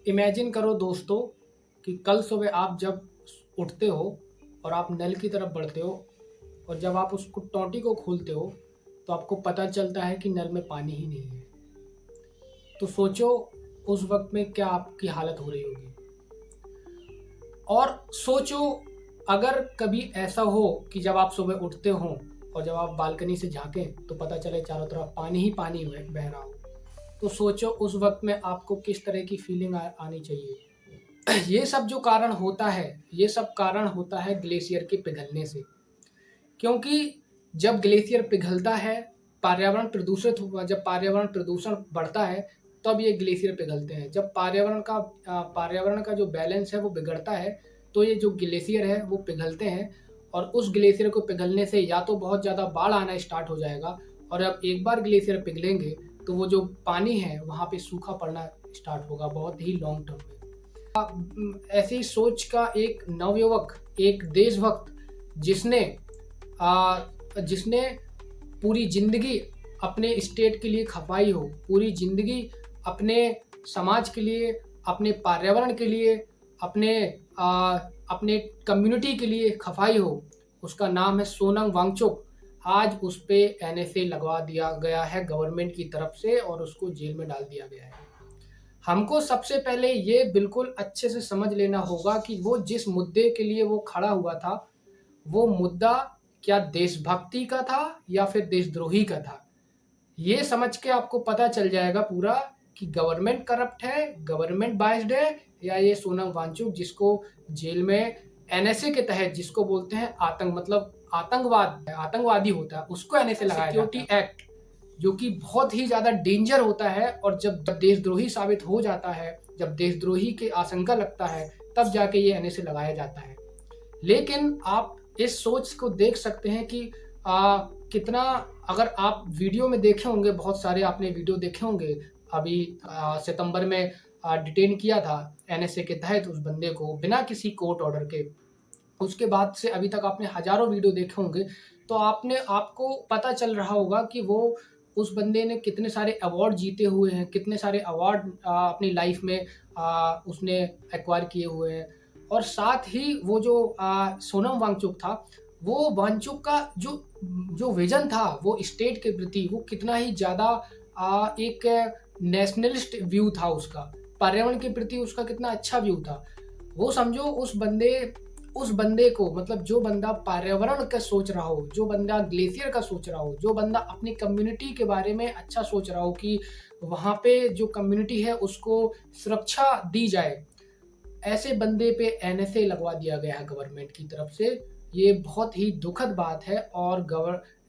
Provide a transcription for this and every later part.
Imagine करो दोस्तों कि कल सुबह आप जब उठते हो और आप नल की तरफ बढ़ते हो और जब आप उसको टोंटी को खोलते हो तो आपको पता चलता है कि नल में पानी ही नहीं है। तो सोचो उस वक्त में क्या आपकी हालत हो रही होगी। और सोचो अगर कभी ऐसा हो कि जब आप सुबह उठते हो और जब आप बालकनी से झांकें तो पता चले चारों तरफ पानी ही पानी बह रहा हो। तो सोचो उस वक्त में आपको किस तरह की फीलिंग आनी चाहिए। ये सब जो कारण होता है, ये सब कारण होता है ग्लेशियर के पिघलने से। क्योंकि जब ग्लेशियर पिघलता है, पर्यावरण प्रदूषित हुआ, जब पर्यावरण प्रदूषण बढ़ता है, तब ये ग्लेशियर पिघलते हैं। जब पर्यावरण का जो बैलेंस है वो बिगड़ता है, तो ये जो ग्लेशियर है वो पिघलते हैं। और उस ग्लेशियर को पिघलने से या तो बहुत ज़्यादा बाढ़ आना स्टार्ट हो जाएगा, और अब एक बार ग्लेशियर पिघलेंगे तो वो जो पानी है वहाँ पे सूखा पड़ना स्टार्ट होगा बहुत ही लॉन्ग टर्म में। ऐसी सोच का एक नवयुवक, एक देशभक्त, जिसने जिसने पूरी जिंदगी अपने स्टेट के लिए खपाई हो, पूरी जिंदगी अपने समाज के लिए, अपने पर्यावरण के लिए, अपने अपने कम्युनिटी के लिए खपाई हो, उसका नाम है सोनम वांगचुक। आज उस पे एनएसए लगवा दिया गया है गवर्नमेंट की तरफ से और उसको जेल में डाल दिया गया है। हमको सबसे पहले ये बिल्कुल अच्छे से समझ लेना होगा कि वो जिस मुद्दे के लिए वो खड़ा हुआ था, वो मुद्दा क्या देशभक्ति का था या फिर देशद्रोही का था। ये समझ के आपको पता चल जाएगा पूरा कि गवर्नमेंट करप्ट है, गवर्नमेंट बायस्ड है, या ये सोनम वांगचुक जिसको जेल में एनएसए के तहत, जिसको बोलते हैं मतलब आतंकवादी होता है, उसको एनएसए लगाया जाता है। सिक्योरिटी एक्ट जो कि बहुत ही ज़्यादा डेंजर होता है, और जब देशद्रोही साबित हो जाता है, जब देशद्रोही की आशंका लगता है, तब जाके ये एनएसए लगाया जाता है। लेकिन आप इस सोच को देख सकते हैं कि कितना, अगर आप वीडियो में देखे होंगे, बहुत सारे आपने वीडियो देखे होंगे। अभी सितंबर में डिटेन किया था एनएसए के तहत उस बंदे को बिना किसी कोर्ट ऑर्डर के। उसके बाद से अभी तक आपने हज़ारों वीडियो देखे होंगे, तो आपको पता चल रहा होगा कि वो उस बंदे ने कितने सारे अवार्ड जीते हुए हैं, कितने सारे अवार्ड अपनी लाइफ में उसने एक्वायर किए हुए हैं। और साथ ही वो जो सोनम वांगचुक था, वो वांगचुक का जो जो विज़न था वो स्टेट के प्रति, वो कितना ही ज़्यादा एक नेशनलिस्ट व्यू था उसका, पर्यावरण के प्रति उसका कितना अच्छा व्यू था। वो समझो उस बंदे को, मतलब जो बंदा पर्यावरण का सोच रहा हो, जो बंदा ग्लेशियर का सोच रहा हो, जो बंदा अपनी कम्युनिटी के बारे में अच्छा सोच रहा हो कि वहाँ पे जो कम्युनिटी है उसको सुरक्षा दी जाए, ऐसे बंदे पे एनएसए लगवा दिया गया है गवर्नमेंट की तरफ से। ये बहुत ही दुखद बात है, और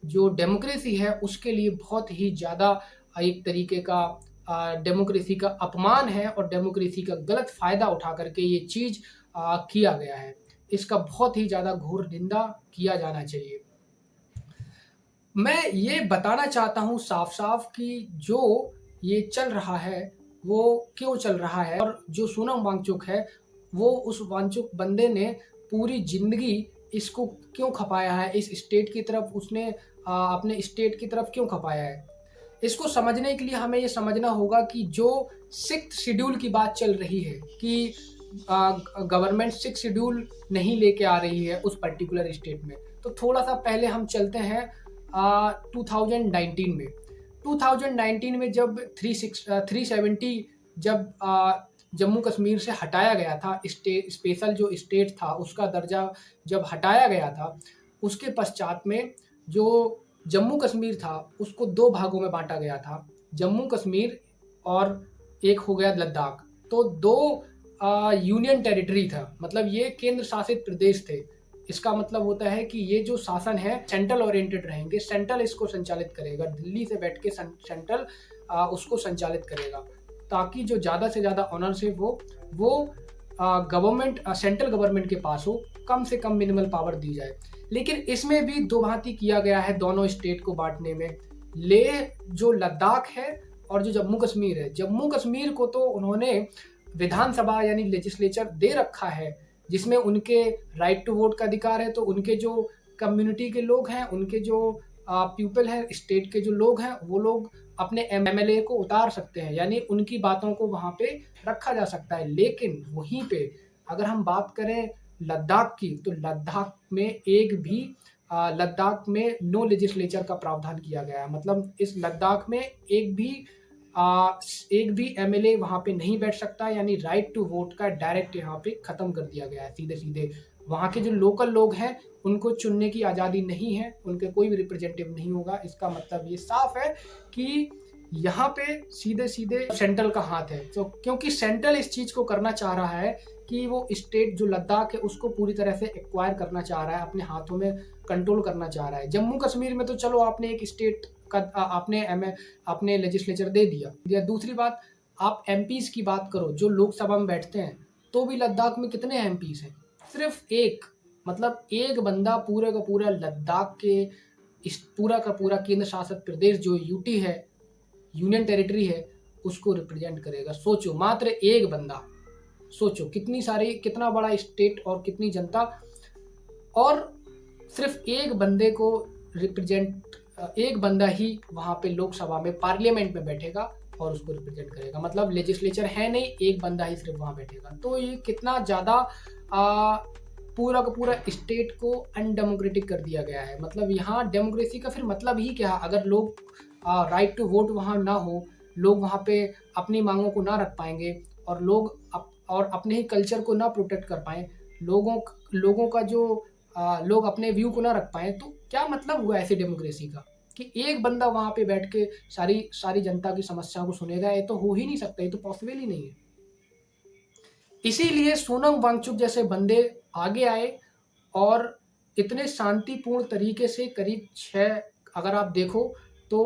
जो डेमोक्रेसी है उसके लिए बहुत ही ज़्यादा एक तरीके का डेमोक्रेसी का अपमान है, और डेमोक्रेसी का गलत फ़ायदा उठा करके ये चीज़ किया गया है। इसका बहुत ही ज़्यादा घोर निंदा किया जाना चाहिए। मैं ये बताना चाहता हूँ साफ-साफ कि जो ये चल रहा है, वो क्यों चल रहा है, और जो सोनम वांगचुक है, वो उस वांगचुक बंदे ने पूरी ज़िंदगी इसको क्यों खपाया है, इस स्टेट की तरफ उसने अपने स्टेट की तरफ क्यों खपाया है। इसको समझने के लिए हमें ये समझना होगा कि जो 6th शेड्यूल की बात चल रही है कि गवर्नमेंट 6th शेड्यूल नहीं लेके आ रही है उस पर्टिकुलर स्टेट में। तो थोड़ा-सा पहले हम चलते हैं 2019 में। 2019 में जब 370 जब जम्मू कश्मीर से हटाया गया था, स्पेशल जो स्टेट था उसका दर्जा जब हटाया गया था, उसके पश्चात में जो जम्मू कश्मीर था उसको 2 भागों में बाँटा गया था। जम्मू कश्मीर और एक हो गया लद्दाख। तो 2 यूनियन टेरिटरी था, मतलब ये केंद्र शासित प्रदेश थे। इसका मतलब होता है कि ये जो शासन है सेंट्रल ओरिएंटेड रहेंगे, सेंट्रल इसको संचालित करेगा, दिल्ली से बैठ के सेंट्रल उसको संचालित करेगा, ताकि जो ज़्यादा से ज़्यादा ओनरशिप हो वो सेंट्रल गवर्नमेंट के पास हो, कम से कम मिनिमल पावर दी जाए। लेकिन इसमें भी दो भांति किया गया है दोनों स्टेट को बाँटने में। लेह जो लद्दाख है और जो जम्मू कश्मीर है, जम्मू कश्मीर को तो उन्होंने विधानसभा यानी लेजिस्लेचर दे रखा है, जिसमें उनके राइट टू वोट का अधिकार है। तो उनके जो कम्युनिटी के लोग हैं, उनके जो पीपल हैं, स्टेट के जो लोग हैं, वो लोग अपने एमएलए को उतार सकते हैं, यानी उनकी बातों को वहाँ पे रखा जा सकता है। लेकिन वहीं पे अगर हम बात करें लद्दाख की, तो लद्दाख में नो लेजिस्लेचर का प्रावधान किया गया है। मतलब इस लद्दाख में एक भी एमएलए वहाँ पे नहीं बैठ सकता, यानी राइट टू वोट का डायरेक्ट यहाँ पे खत्म कर दिया गया है सीधे सीधे। वहाँ के जो लोकल लोग हैं उनको चुनने की आज़ादी नहीं है, उनके कोई भी रिप्रेजेंटेटिव नहीं होगा। इसका मतलब ये साफ है कि यहाँ पे सीधे सीधे सेंट्रल का हाथ है। तो क्योंकि सेंट्रल इस चीज़ को करना चाह रहा है कि वो स्टेट जो लद्दाख है उसको पूरी तरह से एक्वायर करना चाह रहा है, अपने हाथों में कंट्रोल करना चाह रहा है। जम्मू कश्मीर में तो चलो आपने एक स्टेट का आपने लेजिस्लेचर दे दिया। दूसरी बात, आप एमपीज की बात करो जो लोकसभा में बैठते हैं, तो भी लद्दाख में कितने एमपीज हैं? सिर्फ एक। मतलब एक बंदा पूरा का पूरा लद्दाख के इस पूरा का पूरा केंद्र शासित प्रदेश जो यूटी है, यूनियन टेरिटरी है, उसको रिप्रेजेंट करेगा। सोचो, मात्र एक बंदा। सोचो कितना बड़ा स्टेट और कितनी जनता, और सिर्फ एक बंदे को एक बंदा ही वहाँ पे लोकसभा में पार्लियामेंट में बैठेगा और उसको रिप्रेजेंट करेगा। मतलब लेजिस्लेचर है नहीं, एक बंदा ही सिर्फ वहाँ बैठेगा। तो ये कितना ज़्यादा पूरा का पूरा स्टेट को अनडेमोक्रेटिक कर दिया गया है। मतलब यहाँ डेमोक्रेसी का फिर मतलब ही क्या? अगर लोग राइट टू वोट वहाँ ना हो, लोग वहाँ पे अपनी मांगों को ना रख पाएंगे, और और अपने ही कल्चर को ना प्रोटेक्ट कर पाए, लोगों का जो लोग अपने व्यू को ना रख पाए, तो क्या मतलब हुआ ऐसी डेमोक्रेसी का कि एक बंदा वहाँ पे बैठ के सारी जनता की समस्याओं को सुनेगा? ये तो हो ही नहीं सकता, ये तो पॉसिबल ही नहीं है। इसीलिए सोनम वांगचुक जैसे बंदे आगे आए और इतने शांतिपूर्ण तरीके से करीब अगर आप देखो तो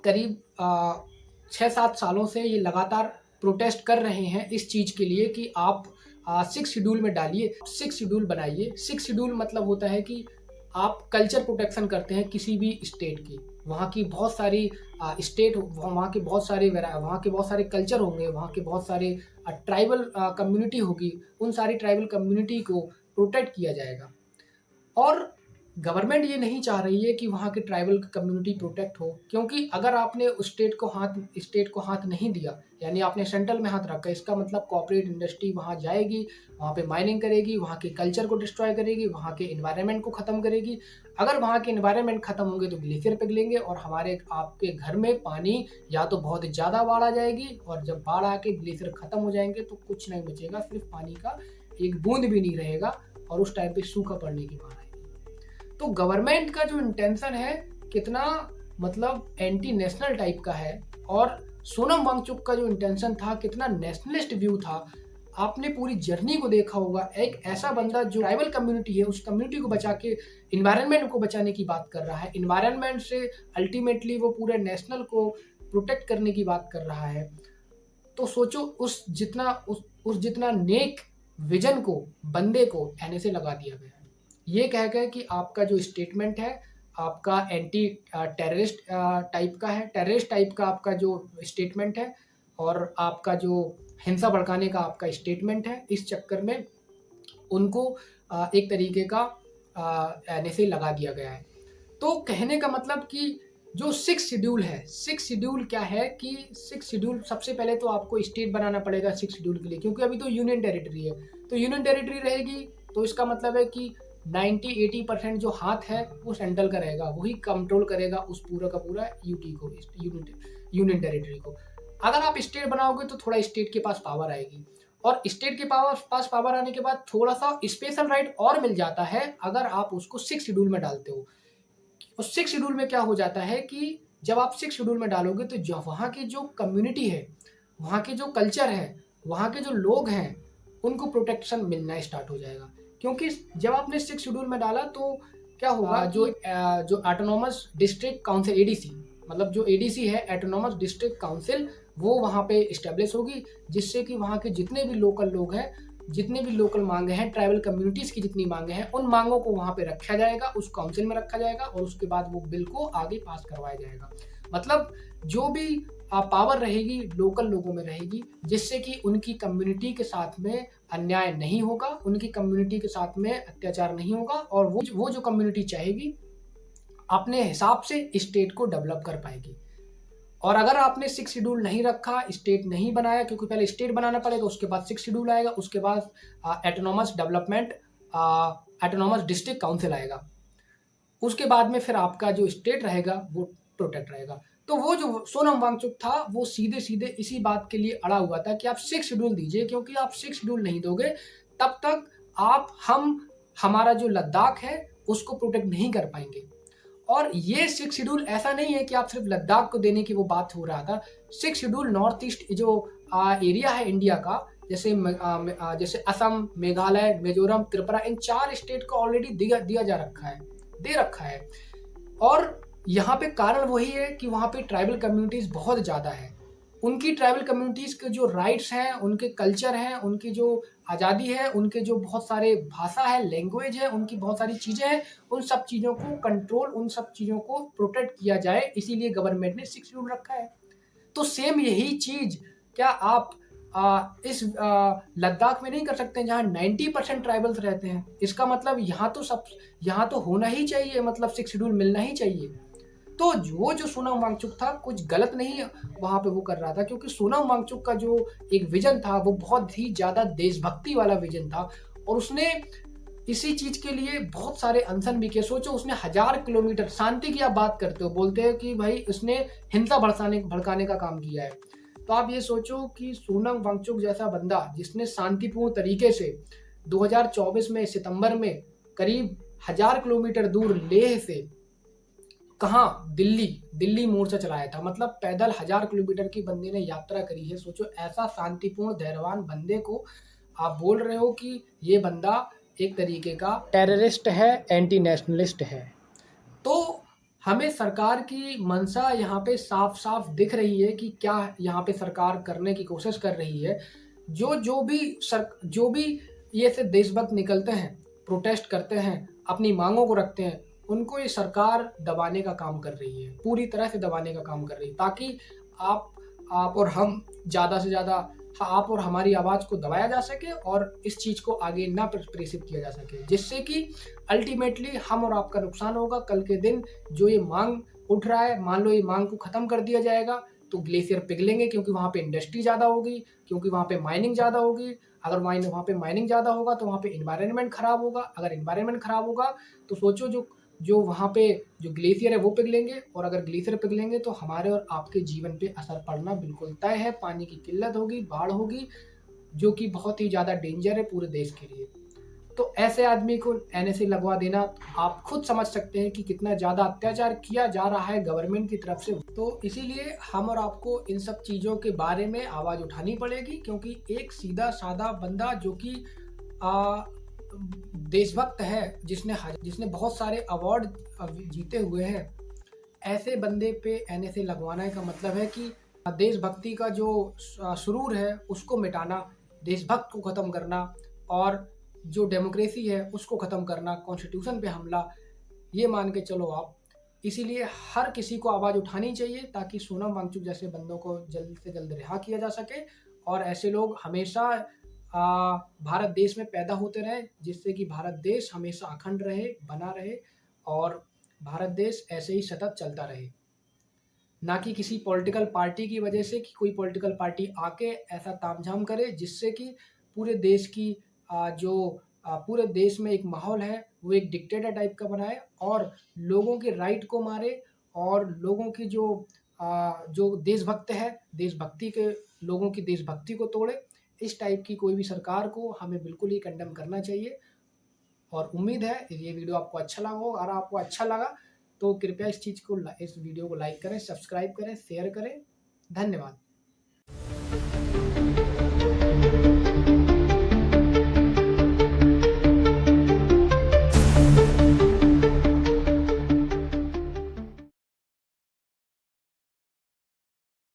करीब 6-7 सालों से ये लगातार प्रोटेस्ट कर रहे हैं इस चीज़ के लिए कि आप 6 शेड्यूल में डालिए, 6 शेड्यूल बनाइए। 6 शेड्यूल मतलब होता है कि आप कल्चर प्रोटेक्शन करते हैं किसी भी स्टेट की। वहाँ की बहुत सारी वहाँ के बहुत सारे कल्चर होंगे, वहाँ के बहुत सारे ट्राइबल कम्युनिटी होगी, उन सारी ट्राइबल कम्युनिटी को प्रोटेक्ट किया जाएगा। और गवर्नमेंट ये नहीं चाह रही है कि वहाँ के ट्राइबल कम्युनिटी प्रोटेक्ट हो, क्योंकि अगर आपने उस स्टेट को हाथ नहीं दिया, यानी आपने सेंट्रल में हाथ रखा, इसका मतलब कॉर्पोरेट इंडस्ट्री वहाँ जाएगी, वहाँ पे माइनिंग करेगी, वहाँ के कल्चर को डिस्ट्रॉय करेगी, वहाँ के एनवायरनमेंट को ख़त्म करेगी। अगर वहाँ के एनवायरनमेंट ख़त्म होंगे तो ग्लेशियर पिघलेंगे और आपके घर में पानी या तो बहुत ज़्यादा बाढ़ आ जाएगी, और जब बाढ़ आके ग्लेशियर ख़त्म हो जाएंगे तो कुछ नहीं बचेगा, सिर्फ पानी का एक बूंद भी नहीं रहेगा, और उस टाइम पे सूखा पड़ने की बात आएगी। तो गवर्नमेंट का जो इंटेंशन है कितना मतलब एंटी नेशनल टाइप का है, और सोनम वांगचुक का जो इंटेंशन था कितना नेशनलिस्ट व्यू था। आपने पूरी जर्नी को देखा होगा। एक ऐसा बंदा जो ट्राइबल कम्युनिटी है, उस कम्युनिटी को बचा के इन्वायरमेंट को बचाने की बात कर रहा है, इन्वायरमेंट से अल्टीमेटली वो पूरे नेशनल को प्रोटेक्ट करने की बात कर रहा है। तो सोचो उस जितना नेक विजन को बंदे को कहने से लगा दिया गया है। ये कह गए कि आपका जो स्टेटमेंट है आपका एंटी टेररिस्ट टाइप का है, टेररिस्ट टाइप का आपका जो स्टेटमेंट है, और आपका जो हिंसा भड़काने का आपका स्टेटमेंट है। इस चक्कर में उनको एक तरीके का कहने से लगा दिया गया है। तो कहने का मतलब कि जो 6 शेड्यूल है, 6 शेड्यूल क्या है कि 6 शेड्यूल सबसे पहले तो आपको स्टेट बनाना पड़ेगा 6 शेड्यूल के लिए, क्योंकि अभी तो यूनियन टेरिटरी है। तो यूनियन टेरिटरी रहेगी तो इसका मतलब है कि 90-80% जो हाथ है वो सेंट्रल का रहेगा, वही कंट्रोल करेगा उस पूरा का पूरा यूटी को, यूनियन टेरिटरी को। अगर आप स्टेट बनाओगे तो थोड़ा स्टेट के पास पावर आएगी, और स्टेट के पास पावर आने के बाद थोड़ा सा स्पेशल राइट और मिल जाता है अगर आप उसको 6 शेड्यूल में डालते हो। उस 6 शेड्यूल में क्या हो जाता है कि जब आप 6 शेड्यूल में डालोगे तो जो वहाँ की जो कम्युनिटी है, वहाँ के जो कल्चर है, वहाँ के जो लोग हैं, उनको प्रोटेक्शन मिलना स्टार्ट हो जाएगा। क्योंकि जब आपने 6 शेड्यूल में डाला तो क्या होगा, जो ऑटोनोमस डिस्ट्रिक्ट काउंसिल एडीसी, मतलब जो एडीसी है ऑटोनोमस डिस्ट्रिक्ट काउंसिल, वो वहाँ पे इस्टेब्लिश होगी, जिससे कि वहाँ के जितने भी लोकल लोग हैं, जितने भी लोकल मांगे हैं, ट्राइबल कम्युनिटीज़ की जितनी मांगे हैं, उन मांगों को वहाँ पे रखा जाएगा, उस काउंसिल में रखा जाएगा, और उसके बाद वो बिल को आगे पास करवाया जाएगा। मतलब जो भी पावर रहेगी लोकल लोगों में रहेगी, जिससे कि उनकी कम्युनिटी के साथ में अन्याय नहीं होगा, उनकी कम्युनिटी के साथ में अत्याचार नहीं होगा, और वो जो कम्युनिटी चाहेगी अपने हिसाब से स्टेट को डेवलप कर पाएगी। और अगर आपने 6 शेड्यूल नहीं रखा, स्टेट नहीं बनाया, क्योंकि पहले स्टेट बनाना पड़ेगा, उसके बाद 6 शेड्यूल आएगा, उसके बाद autonomous development autonomous district council आएगा। उसके बाद में फिर आपका जो स्टेट रहेगा वो प्रोटेक्ट रहेगा। तो वो जो सोनम वांगचुक था वो सीधे-सीधे इसी बात के लिए अड़ा हुआ था कि आप 6 शेड्यूल दीजिए, क्योंकि आप 6 शेड्यूल नहीं दोगे तब तक हमारा जो लद्दाख है उसको प्रोटेक्ट नहीं कर पाएँगे। और ये 6 शेड्यूल ऐसा नहीं है कि आप सिर्फ लद्दाख को देने की वो बात हो रहा था। 6 शेड्यूल नॉर्थ ईस्ट जो एरिया है इंडिया का, जैसे असम, मेघालय, मिज़ोरम, त्रिपुरा, इन 4 स्टेट को ऑलरेडी दिया जा रखा है, दे रखा है। और यहाँ पे कारण वही है कि वहाँ पे ट्राइबल कम्युनिटीज़ बहुत ज़्यादा है। उनकी ट्राइबल कम्युनिटीज़ के जो राइट्स हैं, उनके कल्चर हैं, उनकी जो आज़ादी है, उनके जो बहुत सारे भाषा है, लैंग्वेज है, उनकी बहुत सारी चीज़ें हैं, उन सब चीज़ों को कंट्रोल, उन सब चीज़ों को प्रोटेक्ट किया जाए, इसीलिए गवर्नमेंट ने 6 शेड्यूल रखा है। तो सेम यही चीज़ क्या आप इस लद्दाख में नहीं कर सकते हैं, जहाँ 90% ट्राइबल्स रहते हैं? इसका मतलब यहाँ तो होना ही चाहिए, मतलब 6 शेड्यूल मिलना ही चाहिए। तो जो सोनम वांगचुक था कुछ गलत नहीं वहाँ पे वो कर रहा था, क्योंकि सोनम वांगचुक का जो एक विज़न था वो बहुत ही ज़्यादा देशभक्ति वाला विज़न था। और उसने इसी चीज़ के लिए बहुत सारे अनशन भी किए। सोचो, उसने 1000 किलोमीटर, शांति की आप बात करते हो, बोलते हो कि भाई उसने हिंसा भड़काने का काम किया है। तो आप ये सोचो कि सोनम वांगचुक जैसा बंदा जिसने शांतिपूर्ण तरीके से 2024 में सितंबर में करीब 1000 किलोमीटर दूर लेह से कहाँ, दिल्ली मोर्चा चलाया था, मतलब पैदल 1000 किलोमीटर की बंदे ने यात्रा करी है। सोचो, ऐसा शांतिपूर्ण धैर्यवान बंदे को आप बोल रहे हो कि ये बंदा एक तरीके का टेररिस्ट है, एंटी नेशनलिस्ट है। तो हमें सरकार की मंशा यहाँ पे साफ-साफ दिख रही है कि क्या यहाँ पे सरकार करने की कोशिश कर रही है। जो भी ये से देशभक्त निकलते हैं, प्रोटेस्ट करते हैं, अपनी माँगों को रखते हैं, उनको ये सरकार दबाने का काम कर रही है, पूरी तरह से दबाने का काम कर रही है, ताकि आप आप और हम ज़्यादा से ज़्यादा आप और हमारी आवाज़ को दबाया जा सके और इस चीज़ को आगे ना प्रेषित किया जा सके, जिससे कि अल्टीमेटली हम और आपका नुकसान होगा। कल के दिन जो ये माँग उठ रहा है, मान लो ये माँग को ख़त्म कर दिया जाएगा, तो ग्लेशियर पिघलेंगे, क्योंकि वहाँ पे इंडस्ट्री ज़्यादा होगी, क्योंकि वहाँ पे माइनिंग ज़्यादा होगी। अगर वहाँ पे माइनिंग ज़्यादा होगा तो वहाँ पे एनवायरनमेंट ख़राब होगा। अगर एनवायरनमेंट ख़राब होगा तो सोचो, जो वहाँ पे जो ग्लेशियर है वो पिघलेंगे, और अगर ग्लेशियर पिघलेंगे तो हमारे और आपके जीवन पे असर पड़ना बिल्कुल तय है। पानी की किल्लत होगी, बाढ़ होगी, जो कि बहुत ही ज़्यादा डेंजर है पूरे देश के लिए। तो ऐसे आदमी को एनएसए लगवा देना, आप खुद समझ सकते हैं कि कितना ज़्यादा अत्याचार किया जा रहा है गवर्नमेंट की तरफ से। तो इसीलिए हम और आपको इन सब चीज़ों के बारे में आवाज़ उठानी पड़ेगी, क्योंकि एक सीधा-साधा बंदा जो कि अ, देशभक्त है, जिसने बहुत सारे अवार्ड जीते हुए हैं, ऐसे बंदे पे एनएसए लगवाना का मतलब है कि देशभक्ति का जो सुरूर है उसको मिटाना, देशभक्त को ख़त्म करना, और जो डेमोक्रेसी है उसको ख़त्म करना, कॉन्स्टिट्यूशन पे हमला, ये मान के चलो आप। इसीलिए हर किसी को आवाज़ उठानी चाहिए, ताकि सोनम वांगचुक जैसे बंदों को जल्द से जल्द रिहा किया जा सके, और ऐसे लोग हमेशा भारत देश में पैदा होते रहें, जिससे कि भारत देश हमेशा अखंड रहे, बना रहे, और भारत देश ऐसे ही सतत चलता रहे। ना कि किसी पॉलिटिकल पार्टी की वजह से, कि कोई पॉलिटिकल पार्टी आके ऐसा तामझाम करे जिससे कि पूरे देश की पूरे देश में एक माहौल है वो एक डिक्टेटर टाइप का बनाए, और लोगों के राइट को मारे, और लोगों की जो देशभक्त है, देशभक्ति के लोगों की देशभक्ति को तोड़े। इस टाइप की कोई भी सरकार को हमें बिल्कुल ही कंडेम करना चाहिए। और उम्मीद है ये वीडियो आपको अच्छा लगा होगा। अगर आपको अच्छा लगा तो कृपया इस वीडियो को लाइक करें, सब्सक्राइब करें, शेयर करें। धन्यवाद।